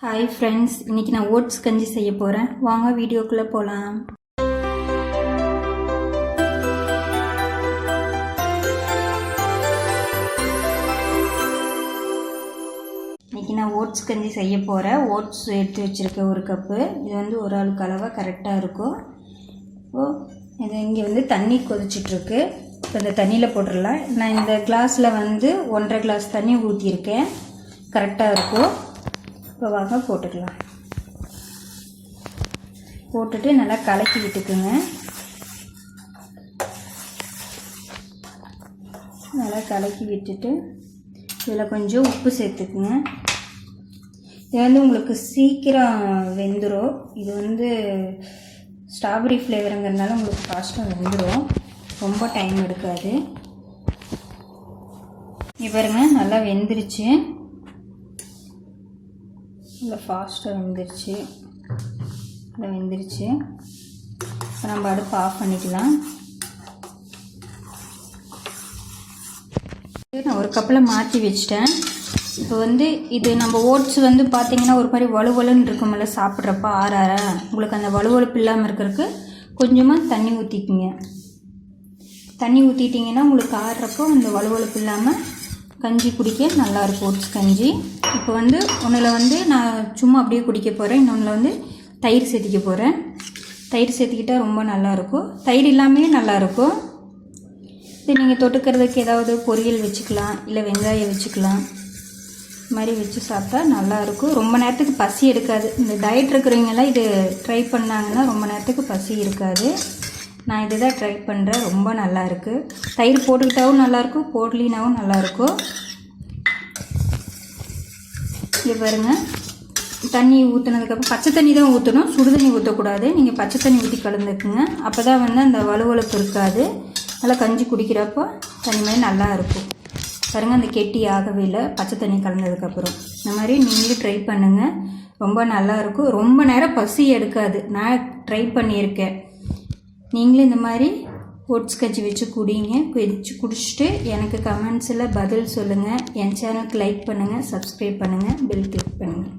Hi friends, இன்றைக்கி நான் oats கஞ்சி செய்ய போகிறேன். வாங்க வீடியோக்குள்ளே போகலாம். இன்றைக்கி நான் ஓட்ஸ் கஞ்சி செய்ய போகிறேன். ஓட்ஸ் எடுத்து வச்சுருக்கேன் 1 கப்பு. இது வந்து ஒரு ஆளுக்கு அளவாக கரெக்டாக இருக்கும். இது இங்கே தண்ணி கொதிச்சிட்ருக்கு. இப்போ இந்த தண்ணியில் போட்டுடலாம். நான் இந்த கிளாஸில் 1.5 கிளாஸ் தண்ணி ஊற்றியிருக்கேன். கரெக்டாக இருக்கும். இப்போ வாங்க போட்டுக்கலாம். போட்டுட்டு நல்லா கலக்கி விட்டுக்குங்க. நல்லா கலக்கி விட்டுட்டு இதில் கொஞ்சம் உப்பு சேர்த்துக்குங்க. இது உங்களுக்கு சீக்கிரம் வெந்துடும். இது ஸ்ட்ராபெரி ஃப்ளேவருங்கிறதுனால உங்களுக்கு ஃபாஸ்ட்டாக வெந்துடும். ரொம்ப டைம் எடுக்காது. பாருங்க, நல்லா வெந்துருச்சு. நல்லா ஃபாஸ்ட்டாக வெந்துருச்சு. இப்போ நம்ம அடுப்பு ஆஃப் பண்ணிக்கலாம். நான் 1 கப்பில் மாற்றி வச்சிட்டேன். இப்போ இது நம்ம ஓட்ஸ் பார்த்திங்கன்னா ஒரு மாதிரி வலுவலுன்னு இருக்குமில்ல, சாப்பிட்றப்ப ஆற உங்களுக்கு அந்த வலுவலுப்பு இல்லாமல் இருக்கிறதுக்கு கொஞ்சமாக தண்ணி ஊற்றிக்குங்க. தண்ணி ஊற்றிட்டிங்கன்னா உங்களுக்கு ஆடுறப்போ அந்த வலுவலுப்பு இல்லாமல் கஞ்சி குடிக்க நல்லாயிருக்கும் ஓட்ஸ் கஞ்சி. இப்போ ஒன்றில் நான் சும்மா அப்படியே குடிக்க போகிறேன். இன்னொன்றில் தயிர் சேர்த்திக்க போகிறேன். தயிர் சேர்த்திக்கிட்டால் ரொம்ப நல்லாயிருக்கும். தயிர் இல்லாமே நல்லாயிருக்கும். இது நீங்கள் தொட்டுக்கிறதுக்கு ஏதாவது பொரியல் வச்சுக்கலாம், இல்லை வெங்காயம் வச்சுக்கலாம். இது மாதிரி வச்சு சாப்பிட்டா நல்லாயிருக்கும். ரொம்ப நேரத்துக்கு பசி எடுக்காது. இந்த டயட் இருக்கிறவங்கெல்லாம் இது ட்ரை பண்ணாங்கன்னா ரொம்ப நேரத்துக்கு பசி இருக்காது. நான் இதை தான் ட்ரை பண்ணுறேன். ரொம்ப நல்லாயிருக்கு. தயிர் போட்டுக்கிட்டாவும் நல்லாயிருக்கும், போடலினாவும் நல்லாயிருக்கும். இது பாருங்கள், தண்ணி ஊற்றுனதுக்கப்புறம் பச்சை தண்ணி தான் ஊற்றணும், சுடு தண்ணி ஊற்றக்கூடாது. நீங்கள் பச்சை தண்ணி ஊற்றி கலந்துக்குங்க. அப்போ தான் அந்த வலுவலுப்பு இருக்காது. நல்லா கஞ்சி குடிக்கிறப்போ தண்ணி மாதிரி நல்லா இருக்கும். பாருங்கள், அந்த கெட்டி ஆகவே இல்லை பச்சை தண்ணி கலந்ததுக்கப்புறம். இந்த மாதிரி நீங்களும் ட்ரை பண்ணுங்கள். ரொம்ப நல்லாயிருக்கும். ரொம்ப நேரம் பசி எடுக்காது. நான் ட்ரை பண்ணியிருக்கேன். நீங்களும் இந்த மாதிரி ஓட்ஸ் கஞ்சி வச்சு குடிச்சிட்டு எனக்கு கமெண்ட்ஸில் பதில் சொல்லுங்கள். என் சேனலுக்கு லைக் பண்ணுங்கள், சப்ஸ்கிரைப் பண்ணுங்கள், பெல் கிளிக் பண்ணுங்கள்.